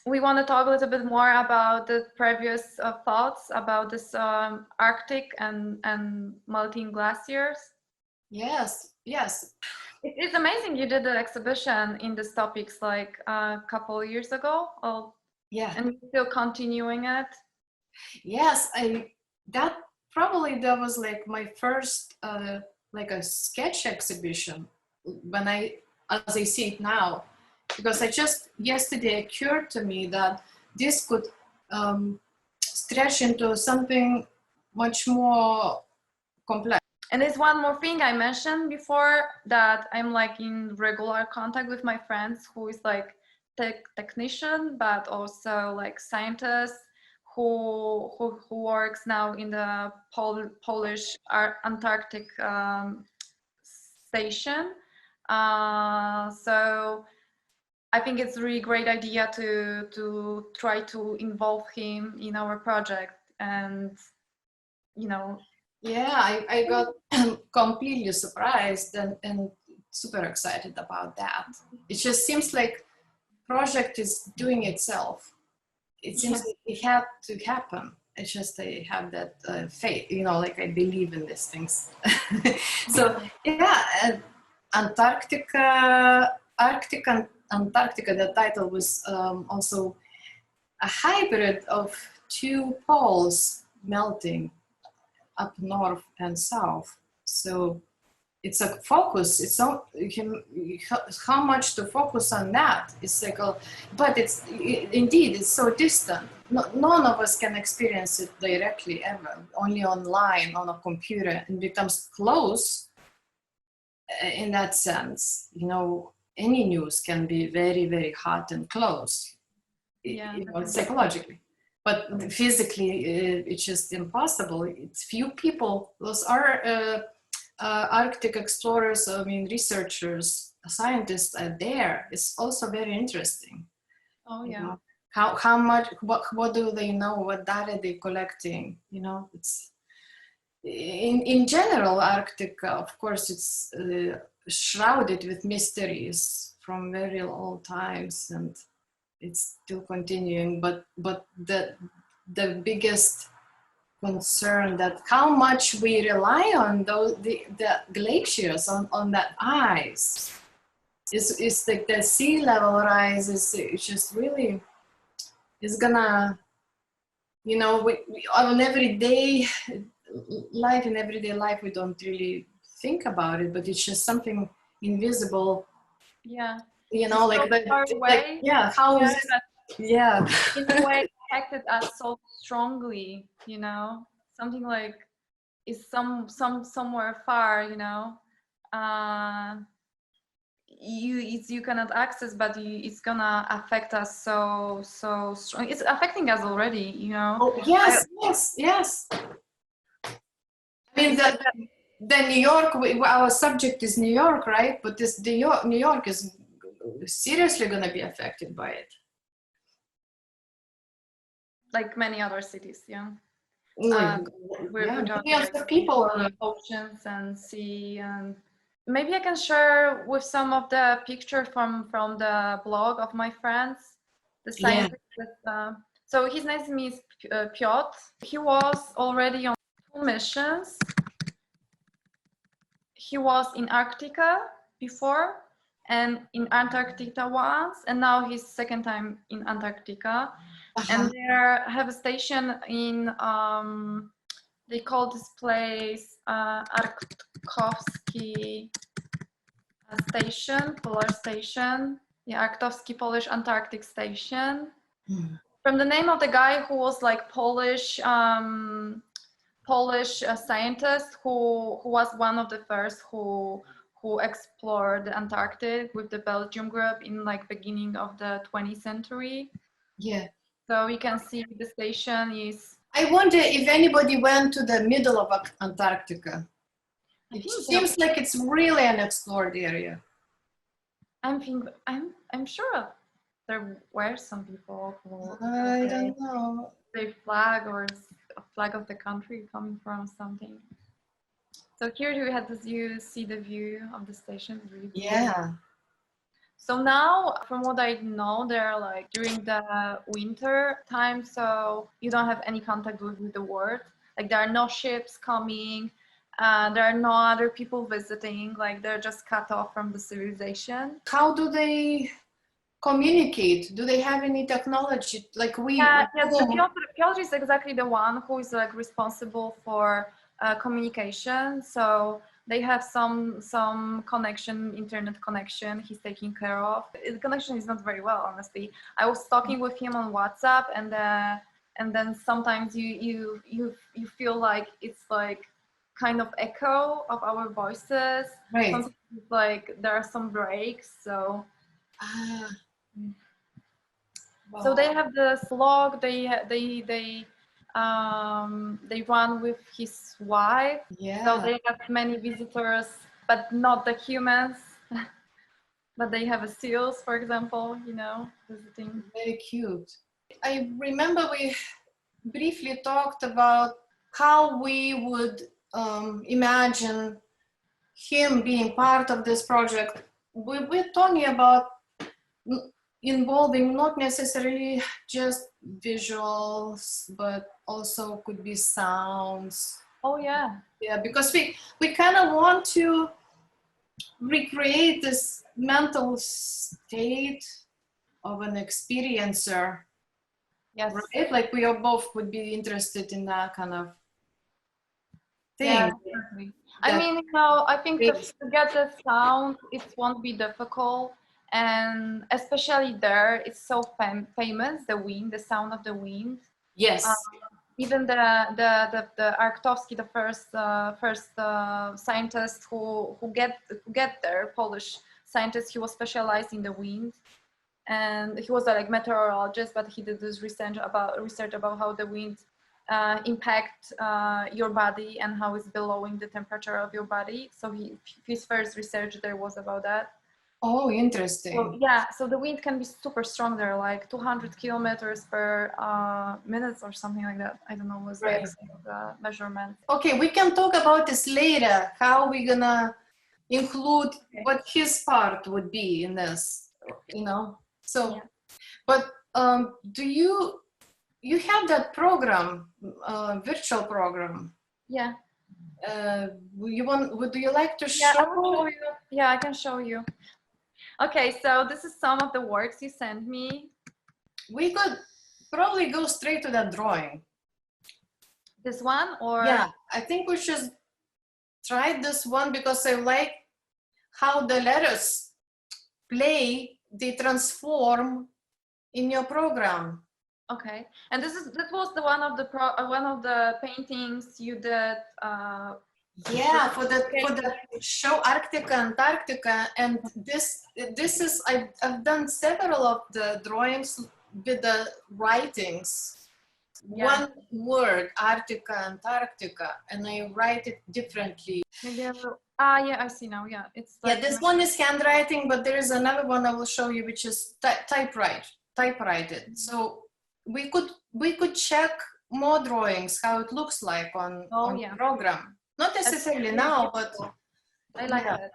we want to talk a little bit more about the previous thoughts about this Arctic and melting glaciers. Yes, yes. It's amazing you did the exhibition in these topics like a couple of years ago. Oh, yeah. And you're still continuing it? Yes, that was like my first like a sketch exhibition when as I see it now, because yesterday occurred to me that this could stretch into something much more complex. And there's one more thing I mentioned before, that I'm like in regular contact with my friends who is like technician, but also like scientists who works now in the Polish Antarctic station. So I think it's a really great idea to try to involve him in our project, and Yeah, I got completely surprised and super excited about that. It just seems like project is doing itself. It seems like it had to happen. It's just I have that faith, like I believe in these things. So yeah, Antarctica, Arctic and Antarctica, the title was also a hybrid of two poles melting up north and south. So it's a focus. It's not how much to focus on that. It's like but indeed it's so distant. None of us can experience it directly ever. Only online on a computer. It becomes close in that sense. Any news can be very, very hot and close. Psychologically. But physically, it's just impossible. It's few people. Those are Arctic explorers, researchers, scientists are there. It's also very interesting. Oh yeah. How much? What do they know? What data are they collecting? It's in general, Arctic. Of course, it's shrouded with mysteries from very old times, and it's still continuing, but the biggest concern that how much we rely on the glaciers on that ice is like the sea level rise is just really is gonna on everyday life we don't really think about it, but it's just something invisible. Yeah. Like way. How is in a way affected us so strongly, something like is somewhere far, you cannot access, but it's gonna affect us so strong. It's affecting us already, Oh yes. I mean the New York, our subject is New York, right? But New York is seriously going to be affected by it. Like many other cities, we're talking people on oceans and sea, and maybe I can share with some of the pictures from the blog of my friends, the scientist. So his name is Piotr. He was already on 2 missions. He was in Antarctica before and in Antarctica once, and now he's second time in Antarctica. And they have a station in, they call this place Arctowski station, Polar Station. Yeah, Arctowski Polish Antarctic Station. From the name of the guy who was like Polish scientist who was one of the first who explored the Antarctic with the Belgium group in like beginning of the 20th century. Yeah. So you can see the station is. I wonder if anybody went to the middle of Antarctica. It seems like it's really an explored area. I'm sure there were some people who. I don't know. The flag or a flag of the country coming from something. So here we had this. You see the view of the station. Really yeah. So now, from what I know, they're like during the winter time, so you don't have any contact with the world. Like there are no ships coming, there are no other people visiting. Like they're just cut off from the civilization. How do they communicate? Do they have any technology? Like Yeah, yes, the Piotr is exactly the one who is like responsible for communication. So they have some connection, internet connection. He's taking care of. The connection is not very well, honestly. I was talking with him on WhatsApp, and then sometimes you feel like it's like kind of echo of our voices. Right. Sometimes it's like there are some breaks. So. Ah. So they Wow. have this blog. They run with his wife. Yeah. So they have many visitors, but not the humans. But they have a seals, for example, you know, visiting. Very cute. I remember we briefly talked about how we would imagine him being part of this project. We're talking about involving not necessarily just visuals, but also could be sounds. Oh yeah. Yeah, because we kind of want to recreate this mental state of an experiencer. Yes. Right? Like we all both would be interested in that kind of thing. Yeah, definitely. I mean, you know, I think to get the sound, it won't be difficult. And especially there, it's so famous, the wind, the sound of the wind. Yes. Even the Arctowski, the first scientist who get there, Polish scientist, he was specialized in the wind, and he was a like meteorologist, but he did this research about how the wind impact your body and how it's blowing the temperature of your body. So his first research there was about that. Oh, interesting. So, yeah, so the wind can be super strong there, like 200 kilometers per minute or something like that. I don't know what's the exact measurement. Okay, we can talk about this later, how we're gonna include what his part would be in this, you know? So, yeah. But do you have that program, virtual program? Yeah. Do you like to show? Yeah, I will show you. Yeah, I can show you. Okay, so this is some of the works you sent me. We could probably go straight to that drawing. This one, or? Yeah, I think we should try this one because I like how the letters play, they transform in your program. Okay, and that was the one of the paintings you did. Yeah, for the show Arctica, Antarctica, and this is I've done several of the drawings with the writings. Yeah. One word, Arctica, Antarctica, and I write it differently. Yeah, I see now. Yeah, it's like, yeah. This one is handwriting, but there is another one I will show you, which is typewritten. So we could check more drawings, how it looks like on the program. Not necessarily now, but I like it.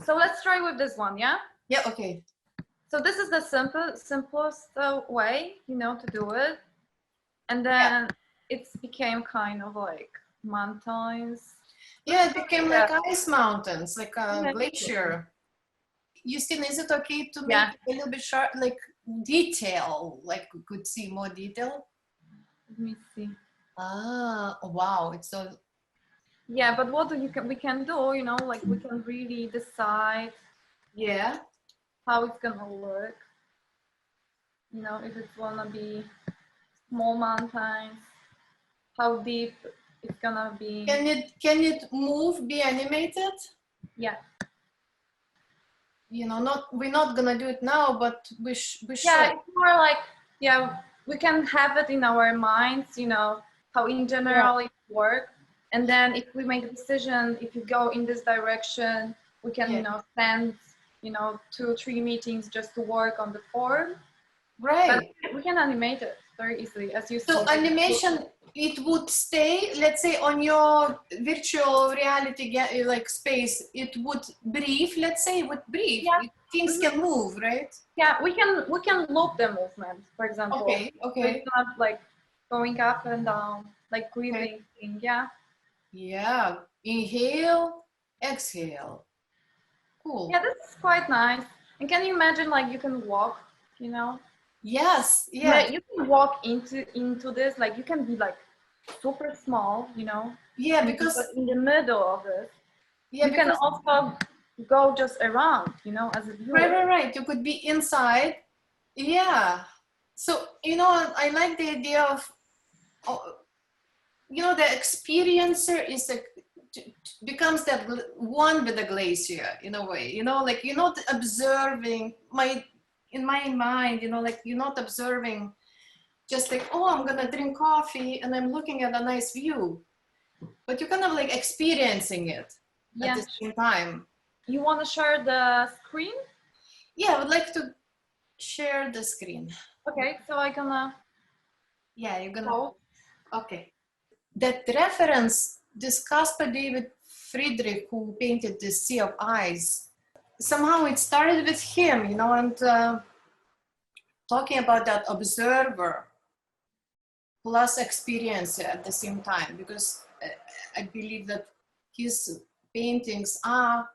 So let's try with this one, yeah? Yeah, okay. So this is the simplest way, you know, to do it. And then it became kind of like mountains. Yeah, it became like ice mountains, like a glacier. Justyna, is it okay to make it a little bit sharp, like detail, like we could see more detail? Let me see. Ah, wow, it's so... Yeah, but what we can do, you know, like we can really decide how it's gonna look. You know, if it's gonna be small mountains, how deep it's gonna be. Can it move, be animated? Yeah. You know, we're not gonna do it now, but we should. Yeah, it's more like, we can have it in our minds, you know, how in general it works. And then if we make a decision, if you go in this direction, we can, you know, spend, you know, 2 or 3 meetings just to work on the form. Right. But we can animate it very easily, as you see. So animation it would stay, let's say, on your virtual reality like space. It would breathe. Let's say it would breathe. Yeah. Things can move, right? Yeah, we can loop the movement, for example. Okay. So Okay. it's not like going up and down, like breathing. Okay. Yeah. Yeah. Inhale, exhale. Cool. Yeah, this is quite nice. And can you imagine, like, you can walk, you know? Yes. Yeah. You can walk into this, like, you can be like super small, you know? Yeah, because in the middle of this, yeah, you can because also go just around, you know, as a viewer. right. You could be inside. Yeah. So, you know, I like the idea of, you know, the experiencer is becomes that one with the glacier in a way, you know, like you're not observing in my mind, you know, like you're not observing just like, oh, I'm gonna drink coffee and I'm looking at a nice view, but you're kind of like experiencing it at the same time. You want to share the screen? Yeah, I would like to share the screen. Okay, so I'm gonna. Yeah, you're gonna. Okay. That reference, this Caspar David Friedrich, who painted the Sea of Eyes, somehow it started with him, you know, and talking about that observer plus experiencer at the same time, because I believe that his paintings are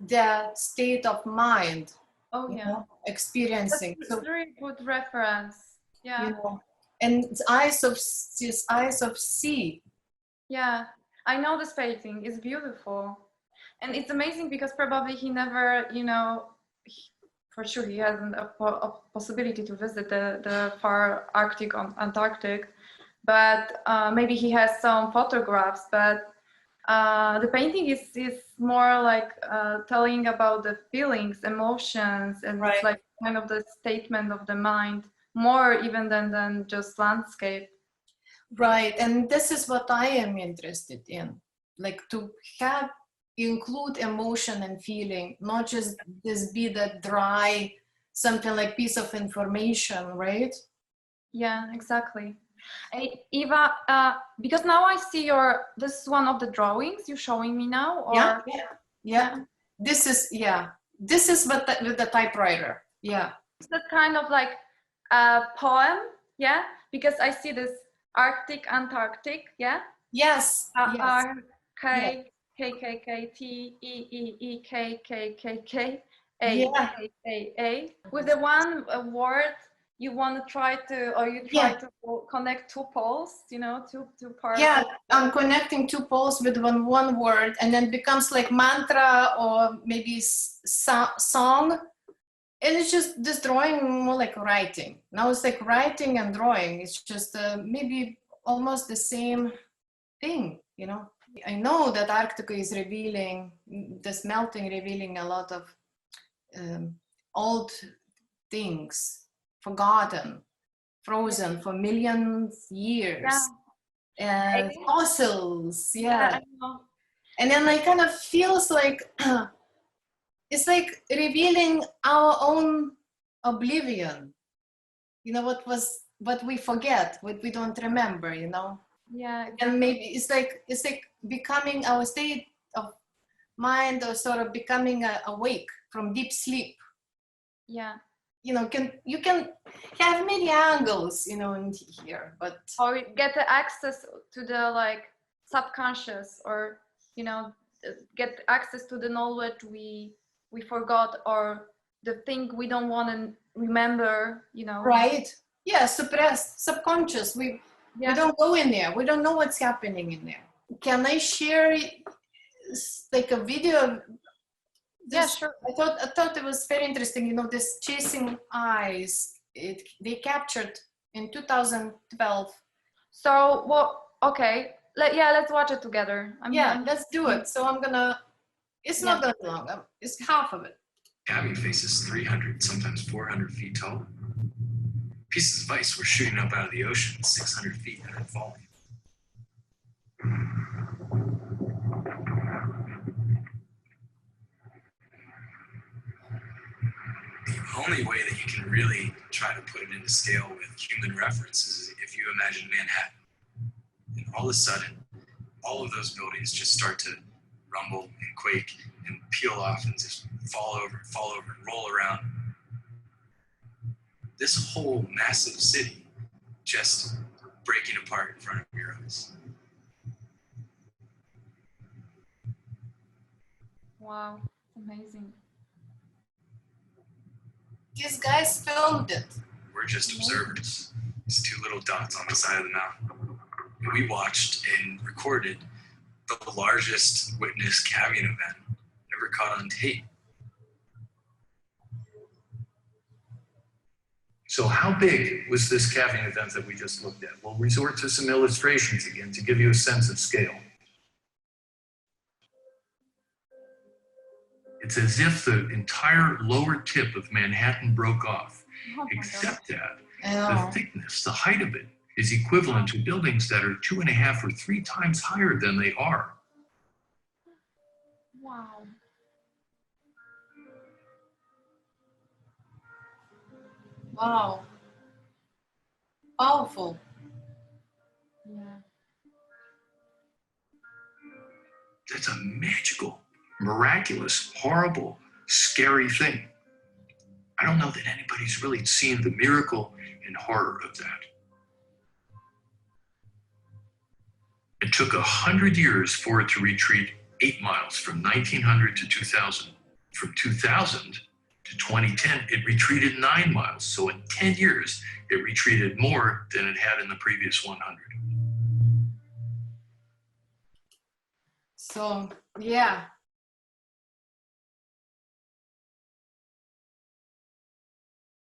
the state of mind. Oh yeah. Know, experiencing. That's a very good reference. Yeah. You know, and it's eyes of sea. Yeah, I know this painting. It's beautiful, and it's amazing because probably he never, you know, for sure he hasn't a possibility to visit the far Arctic or Antarctic, but maybe he has some photographs. But the painting is more like telling about the feelings, emotions, and it's like kind of the statement of the mind, more even than just landscape. Right, and this is what I am interested in, like to include emotion and feeling, not just this be that dry, something like piece of information, right? Yeah, exactly. Ieva, because now I see this is one of the drawings you're showing me now, or? Yeah. This is with the typewriter, yeah. Is that kind of like a poem, yeah? Because I see this Arctic, Antarctic, yeah? Yes. R K K K K T E E E K K K K A A. With the one word you want to try to, or you try to connect two poles, you know, two parts. Yeah, I'm connecting two poles with one word, and then becomes like mantra or maybe song. And it's just this drawing more like writing. Now it's like writing and drawing. It's just maybe almost the same thing, you know. I know that Arctica is revealing, this melting revealing a lot of old things, forgotten, frozen for millions of years. And fossils, yeah. And then it kind of feels like it's like revealing our own oblivion, you know, what we forget, what we don't remember, you know. Yeah, exactly. And maybe it's like becoming our state of mind, or sort of becoming awake from deep sleep. Yeah, you know, you can have many angles, you know, in here, but or get the access to the like subconscious, or you know, get access to the knowledge we forgot, or the thing we don't want to remember, you know. Right. Yeah, suppressed, subconscious. We don't go in there. We don't know what's happening in there. Can I share like a video? Yeah, sure. I thought it was very interesting. You know, this chasing eyes. They captured in 2012. So, well, okay. Let's watch it together. Let's do it. So I'm gonna. It's not that long. It's half of it. Cabin faces 300, sometimes 400 feet tall. Pieces of ice were shooting up out of the ocean 600 feet and then falling. The only way that you can really try to put it into scale with human reference is if you imagine Manhattan. And all of a sudden, all of those buildings just start to rumble and quake and peel off and just fall over and roll around. This whole massive city just breaking apart in front of your eyes. Wow, amazing. These guys filmed it. We're just observers. These two little dots on the side of the mountain. And we watched and recorded the largest witness calving event ever caught on tape. So how big was this calving event that we just looked at? We'll resort to some illustrations again to give you a sense of scale. It's as if the entire lower tip of Manhattan broke off, Oh my God. except that I the know. thickness, the height of it, is equivalent to buildings that are 2.5 or 3 times higher than they are. Wow. Wow. Powerful. Yeah. That's a magical, miraculous, horrible, scary thing. I don't know that anybody's really seen the miracle and horror of that. It took 100 years for it to retreat 8 miles from 1900 to 2000. From 2000 to 2010, it retreated 9 miles. So in 10 years, it retreated more than it had in the previous 100. So, yeah,